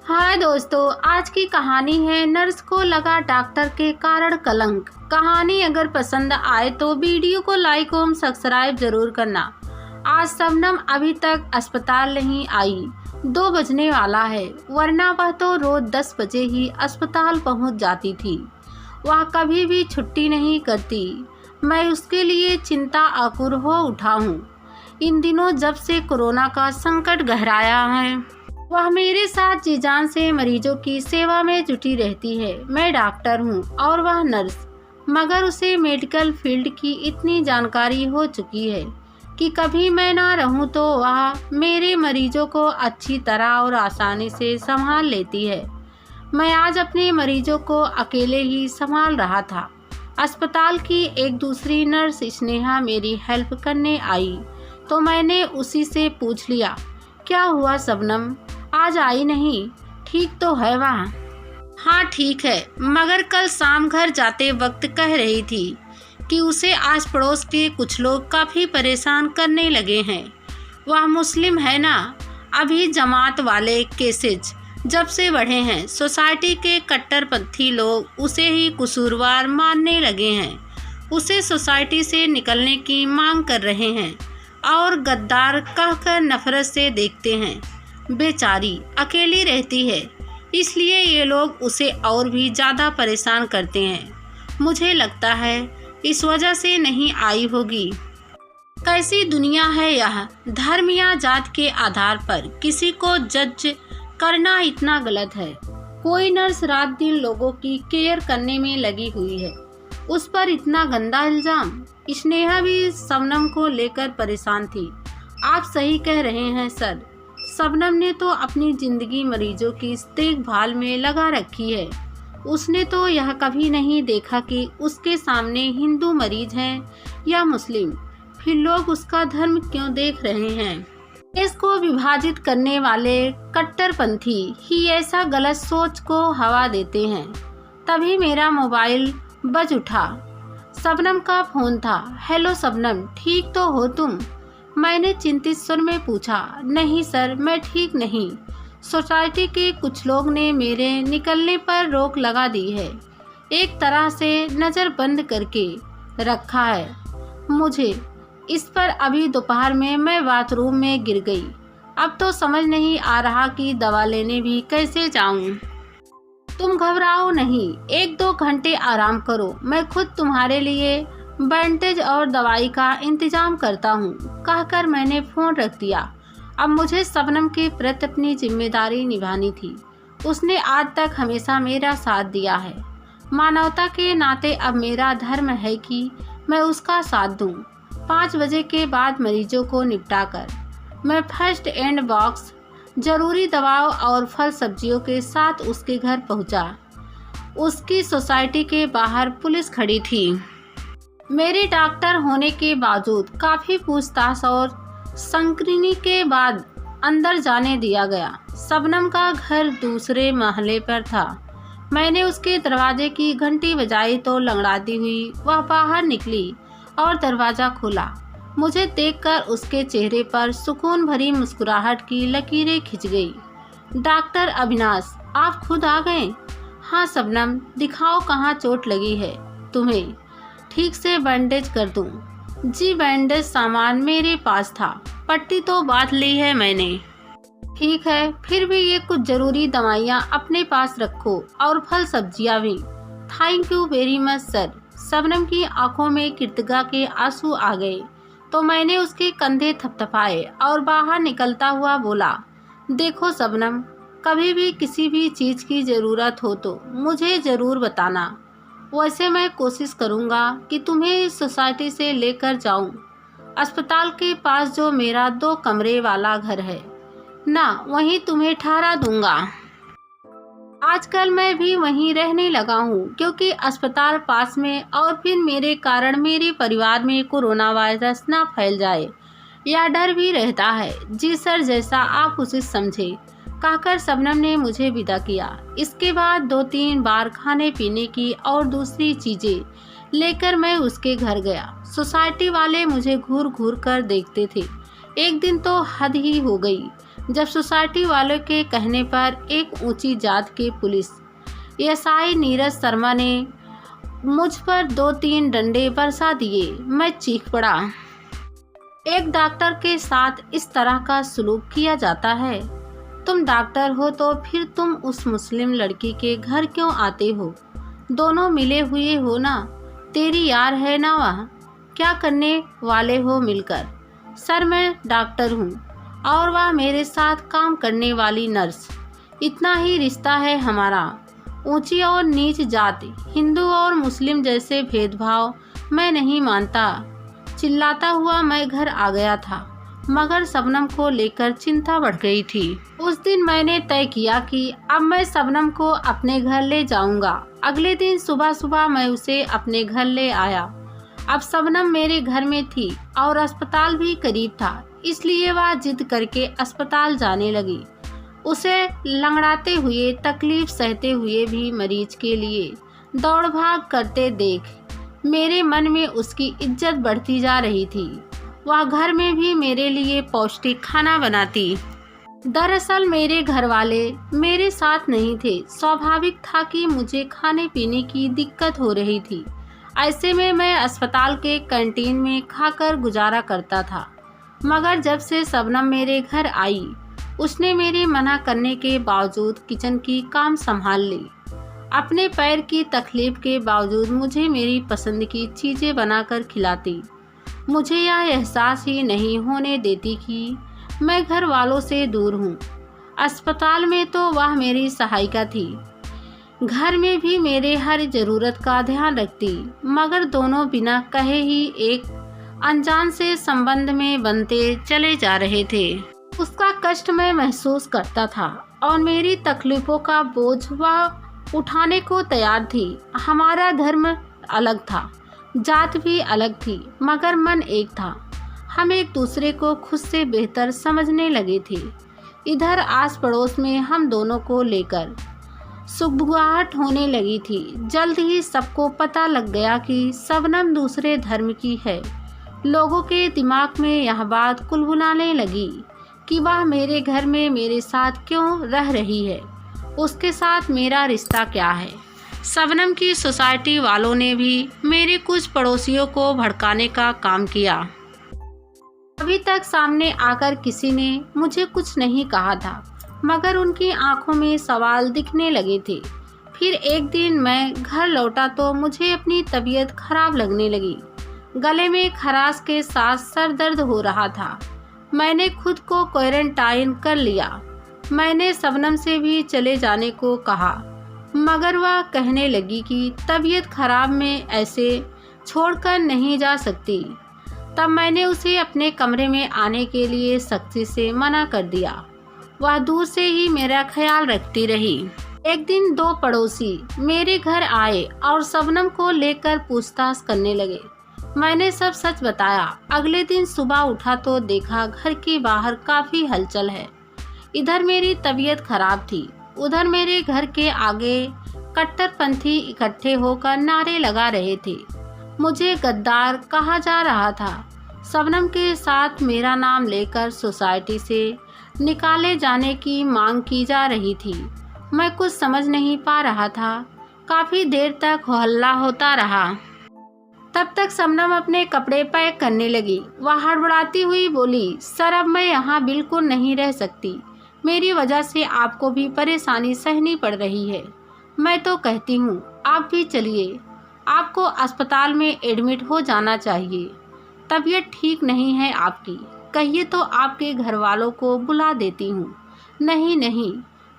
हाय दोस्तों, आज की कहानी है नर्स को लगा डॉक्टर के कारण कलंक। कहानी अगर पसंद आए तो वीडियो को लाइक और सब्सक्राइब जरूर करना। आज शबनम अभी तक अस्पताल नहीं आई। 2 बजने वाला है, वरना वह तो रोज 10 बजे ही अस्पताल पहुंच जाती थी। वह कभी भी छुट्टी नहीं करती। मैं उसके लिए चिंता आकुल हो उठा हूँ। इन दिनों जब से कोरोना का संकट गहराया है, वह मेरे साथ जी जान से मरीजों की सेवा में जुटी रहती है। मैं डॉक्टर हूँ और वह नर्स, मगर उसे मेडिकल फील्ड की इतनी जानकारी हो चुकी है कि कभी मैं ना रहूँ तो वह मेरे मरीजों को अच्छी तरह और आसानी से संभाल लेती है। मैं आज अपने मरीजों को अकेले ही संभाल रहा था। अस्पताल की एक दूसरी नर्स स्नेहा मेरी हेल्प करने आई तो मैंने उसी से पूछ लिया, क्या हुआ शबनम, आज आई नहीं? ठीक तो है वह? हाँ ठीक है, मगर कल शाम घर जाते वक्त कह रही थी कि उसे आस पड़ोस के कुछ लोग काफ़ी परेशान करने लगे हैं। वह मुस्लिम है ना, अभी जमात वाले केसेज जब से बढ़े हैं, सोसाइटी के कट्टरपंथी लोग उसे ही कसूरवार मानने लगे हैं। उसे सोसाइटी से निकलने की मांग कर रहे हैं और गद्दार कहकर नफरत से देखते हैं। बेचारी अकेली रहती है, इसलिए ये लोग उसे और भी ज़्यादा परेशान करते हैं। मुझे लगता है इस वजह से नहीं आई होगी। कैसी दुनिया है यह, धर्म या जात के आधार पर किसी को जज करना इतना गलत है। कोई नर्स रात दिन लोगों की केयर करने में लगी हुई है, उस पर इतना गंदा इल्ज़ाम। स्नेहा भी शबनम को लेकर परेशान थी। आप सही कह रहे हैं सर, शबनम ने तो अपनी ज़िंदगी मरीजों की देखभाल में लगा रखी है। उसने तो यह कभी नहीं देखा कि उसके सामने हिंदू मरीज हैं या मुस्लिम। फिर लोग उसका धर्म क्यों देख रहे हैं? इसको विभाजित करने वाले कट्टरपंथी ही ऐसा गलत सोच को हवा देते हैं। तभी मेरा मोबाइल बज उठा। शबनम का फ़ोन था। हेलो शबनम, ठीक तो हो तुम? मैंने चिंतित स्वर में पूछा। नहीं सर, मैं ठीक नहीं। सोसाइटी के कुछ लोग ने मेरे निकलने पर रोक लगा दी है, एक तरह से नज़र बंद करके रखा है मुझे। इस पर अभी दोपहर में मैं बाथरूम में गिर गई। अब तो समझ नहीं आ रहा कि दवा लेने भी कैसे जाऊं। तुम घबराओ नहीं, 1-2 घंटे आराम करो, मैं खुद तुम्हारे लिए बैंडेज और दवाई का इंतजाम करता हूँ, कहकर मैंने फ़ोन रख दिया। अब मुझे शबनम के प्रति अपनी जिम्मेदारी निभानी थी। उसने आज तक हमेशा मेरा साथ दिया है। मानवता के नाते अब मेरा धर्म है कि मैं उसका साथ दूँ। 5 बजे के बाद मरीजों को निपटाकर मैं फर्स्ट एड बॉक्स, ज़रूरी दवाओं और फल सब्जियों के साथ उसके घर पहुँचा। उसकी सोसाइटी के बाहर पुलिस खड़ी थी। मेरे डॉक्टर होने के बावजूद काफ़ी पूछताछ और स्क्रीनिंग के बाद अंदर जाने दिया गया। शबनम का घर दूसरे महले पर था। मैंने उसके दरवाजे की घंटी बजाई तो लंगड़ाती हुई वह बाहर निकली और दरवाज़ा खोला। मुझे देखकर उसके चेहरे पर सुकून भरी मुस्कुराहट की लकीरें खिंच गई। डॉक्टर अविनाश, आप खुद आ गए? हाँ शबनम, दिखाओ कहाँ चोट लगी है तुम्हें, ठीक से बैंडेज कर दूं? जी बैंडेज सामान मेरे पास था, पट्टी तो बांध ली है मैंने। ठीक है, फिर भी ये कुछ ज़रूरी दवाइयाँ अपने पास रखो और फल सब्जियाँ भी। Thank you very much sir. Shabnam की आंखों में कृतज्ञता के आंसू आ गए तो मैंने उसके कंधे थपथपाए और बाहर निकलता हुआ बोला, देखो शबनम, कभी भी किसी भी चीज़ की ज़रूरत हो तो मुझे ज़रूर बताना। वैसे मैं कोशिश करूँगा कि तुम्हें इस सोसाइटी से लेकर जाऊँ। अस्पताल के पास जो मेरा 2 कमरे वाला घर है ना, वहीं तुम्हें ठहरा दूँगा। आजकल मैं भी वहीं रहने लगा हूँ क्योंकि अस्पताल पास में और फिर मेरे कारण मेरे परिवार में कोरोना वायरस ना फैल जाए, यह डर भी रहता है। जी सर, जैसा आप उसे समझे, कहकर शबनम ने मुझे विदा किया। इसके बाद 2-3 बार खाने पीने की और दूसरी चीज़ें लेकर मैं उसके घर गया। सोसाइटी वाले मुझे घूर घूर कर देखते थे। एक दिन तो हद ही हो गई। जब सोसाइटी वालों के कहने पर एक ऊंची जात के पुलिस एएसआई नीरज शर्मा ने मुझ पर 2-3 डंडे बरसा दिए। मैं चीख पड़ा। एक डॉक्टर के साथ इस तरह का सलूक किया जाता है? तुम डॉक्टर हो तो फिर तुम उस मुस्लिम लड़की के घर क्यों आते हो? दोनों मिले हुए हो ना, तेरी यार है ना वह, क्या करने वाले हो मिलकर? सर मैं डॉक्टर हूँ और वह मेरे साथ काम करने वाली नर्स, इतना ही रिश्ता है हमारा। ऊंची और नीच जात, हिंदू और मुस्लिम जैसे भेदभाव मैं नहीं मानता। चिल्लाता हुआ मैं घर आ गया था, मगर शबनम को लेकर चिंता बढ़ गई थी। उस दिन मैंने तय किया कि अब मैं शबनम को अपने घर ले जाऊंगा। अगले दिन सुबह सुबह मैं उसे अपने घर ले आया। अब शबनम मेरे घर में थी और अस्पताल भी करीब था, इसलिए वह जिद करके अस्पताल जाने लगी। उसे लंगड़ाते हुए, तकलीफ सहते हुए भी मरीज के लिए दौड़ भाग करते देख मेरे मन में उसकी इज्जत बढ़ती जा रही थी। वह घर में भी मेरे लिए पौष्टिक खाना बनाती। दरअसल मेरे घर वाले मेरे साथ नहीं थे। स्वाभाविक था कि मुझे खाने पीने की दिक्कत हो रही थी। ऐसे में मैं अस्पताल के कैंटीन में खाकर गुजारा करता था। मगर जब से शबनम मेरे घर आई, उसने मेरे मना करने के बावजूद किचन की काम संभाल ली। अपने पैर की तकलीफ के बावजूद मुझे मेरी पसंद की चीज़ें बनाकर खिलाती। मुझे यह एहसास ही नहीं होने देती कि मैं घर वालों से दूर हूँ। अस्पताल में तो वह मेरी सहायिका थी, घर में भी मेरे हर ज़रूरत का ध्यान रखती। मगर दोनों बिना कहे ही एक अनजान से संबंध में बनते चले जा रहे थे। उसका कष्ट मैं महसूस करता था और मेरी तकलीफ़ों का बोझ वह उठाने को तैयार थी। हमारा धर्म अलग था, जात भी अलग थी, मगर मन एक था। हम एक दूसरे को खुद से बेहतर समझने लगे थे। इधर आस पड़ोस में हम दोनों को लेकर सुगबुगाहट होने लगी थी। जल्द ही सबको पता लग गया कि शबनम दूसरे धर्म की है। लोगों के दिमाग में यह बात कुलबुलाने लगी कि वह मेरे घर में मेरे साथ क्यों रह रही है, उसके साथ मेरा रिश्ता क्या है। शबनम की सोसाइटी वालों ने भी मेरे कुछ पड़ोसियों को भड़काने का काम किया। अभी तक सामने आकर किसी ने मुझे कुछ नहीं कहा था, मगर उनकी आंखों में सवाल दिखने लगे थे। फिर एक दिन मैं घर लौटा तो मुझे अपनी तबीयत खराब लगने लगी। गले में खराश के साथ सर दर्द हो रहा था। मैंने खुद को क्वारंटाइन कर लिया। मैंने शबनम से भी चले जाने को कहा, मगर वह कहने लगी कि तबीयत खराब में ऐसे छोड़कर नहीं जा सकती। तब मैंने उसे अपने कमरे में आने के लिए सख्ती से मना कर दिया। वह दूर से ही मेरा ख्याल रखती रही। एक दिन 2 पड़ोसी मेरे घर आए और शबनम को लेकर पूछताछ करने लगे। मैंने सब सच बताया। अगले दिन सुबह उठा तो देखा घर के बाहर काफ़ी हलचल है। इधर मेरी तबीयत खराब थी, उधर मेरे घर के आगे कट्टरपंथी इकट्ठे होकर नारे लगा रहे थे। मुझे गद्दार कहा जा रहा था। शबनम के साथ मेरा नाम लेकर सोसाइटी से निकाले जाने की मांग की जा रही थी। मैं कुछ समझ नहीं पा रहा था। काफ़ी देर तक हो हल्ला होता रहा। तब तक शबनम अपने कपड़े पैक करने लगी। वह हड़बड़ाती हुई बोली, सर अब मैं यहाँ बिल्कुल नहीं रह सकती। मेरी वजह से आपको भी परेशानी सहनी पड़ रही है। मैं तो कहती हूँ आप भी चलिए, आपको अस्पताल में एडमिट हो जाना चाहिए। तबीयत ठीक नहीं है आपकी, कहिए तो आपके घर वालों को बुला देती हूँ। नहीं नहीं,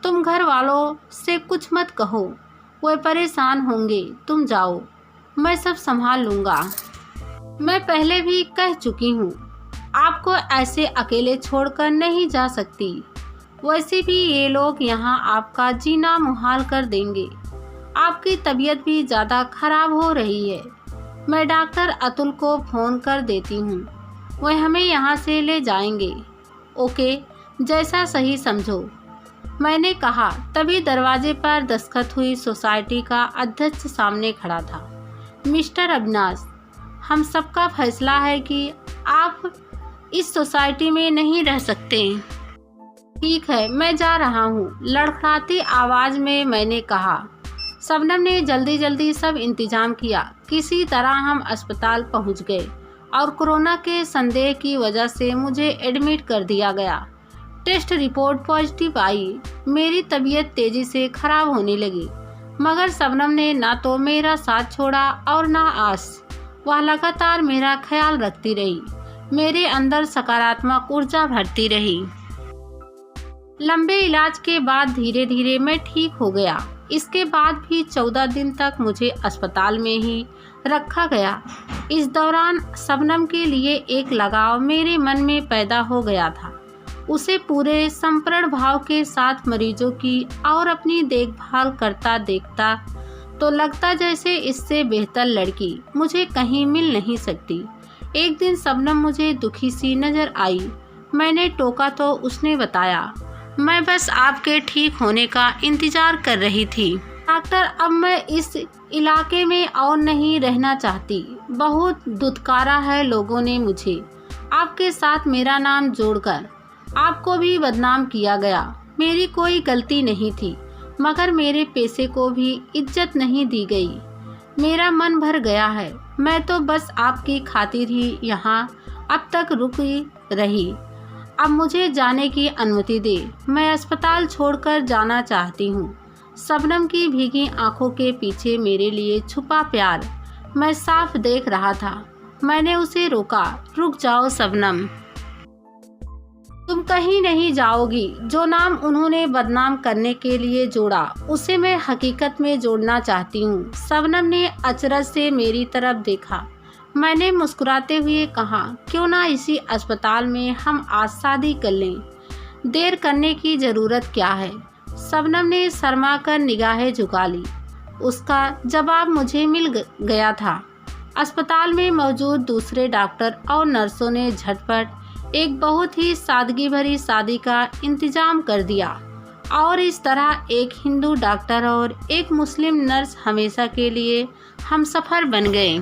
तुम घर वालों से कुछ मत कहो, वे परेशान होंगे, तुम जाओ, मैं सब संभाल लूँगा। मैं पहले भी कह चुकी हूँ, आपको ऐसे अकेले छोड़कर नहीं जा सकती। वैसे भी ये लोग यहाँ आपका जीना मुहाल कर देंगे। आपकी तबीयत भी ज़्यादा खराब हो रही है। मैं डॉक्टर अतुल को फ़ोन कर देती हूँ, वह हमें यहाँ से ले जाएंगे। ओके, जैसा सही समझो, मैंने कहा। तभी दरवाजे पर दस्तखत हुई सोसाइटी का अध्यक्ष सामने खड़ा था। मिस्टर अविनाश, हम सबका फैसला है कि आप इस सोसाइटी में नहीं रह सकते। ठीक है, मैं जा रहा हूँ, लड़खड़ाती आवाज़ में मैंने कहा। शबनम ने जल्दी जल्दी सब इंतजाम किया। किसी तरह हम अस्पताल पहुँच गए और कोरोना के संदेह की वजह से मुझे एडमिट कर दिया गया। टेस्ट रिपोर्ट पॉजिटिव आई। मेरी तबीयत तेजी से खराब होने लगी, मगर शबनम ने ना तो मेरा साथ छोड़ा और ना आस। वह लगातार मेरा ख्याल रखती रही, मेरे अंदर सकारात्मक ऊर्जा भरती रही। लंबे इलाज के बाद धीरे धीरे मैं ठीक हो गया। इसके बाद भी 14 दिन तक मुझे अस्पताल में ही रखा गया। इस दौरान शबनम के लिए एक लगाव मेरे मन में पैदा हो गया था। उसे पूरे समर्पण भाव के साथ मरीजों की और अपनी देखभाल करता देखता तो लगता जैसे इससे बेहतर लड़की मुझे कहीं मिल नहीं सकती। एक दिन शबनम मुझे दुखी सी नजर आई। मैंने टोका तो उसने बताया, मैं बस आपके ठीक होने का इंतजार कर रही थी डॉक्टर। अब मैं इस इलाके में और नहीं रहना चाहती। बहुत दुत्कारा है लोगों ने मुझे आपके साथ मेरा नाम जोड़कर। आपको भी बदनाम किया गया। मेरी कोई गलती नहीं थी, मगर मेरे पैसे को भी इज्जत नहीं दी गई। मेरा मन भर गया है। मैं तो बस आपकी खातिर ही यहाँ अब तक रुकी रही। अब मुझे जाने की अनुमति दे। मैं अस्पताल छोड़कर जाना चाहती हूँ। शबनम की भीगी आंखों के पीछे मेरे लिए छुपा प्यार मैं साफ देख रहा था। मैंने उसे रोका, रुक जाओ शबनम, तुम कहीं नहीं जाओगी। जो नाम उन्होंने बदनाम करने के लिए जोड़ा, उसे मैं हकीकत में जोड़ना चाहती हूँ। शबनम ने अचरज से मेरी तरफ देखा। मैंने मुस्कुराते हुए कहा, क्यों ना इसी अस्पताल में हम आज शादी कर लें। देर करने की ज़रूरत क्या है। शबनम ने शर्मा कर निगाहें झुका ली। उसका जवाब मुझे मिल गया था। अस्पताल में मौजूद दूसरे डॉक्टर और नर्सों ने झटपट एक बहुत ही सादगी भरी शादी का इंतजाम कर दिया और इस तरह एक हिंदू डॉक्टर और एक मुस्लिम नर्स हमेशा के लिए हमसफर बन गए।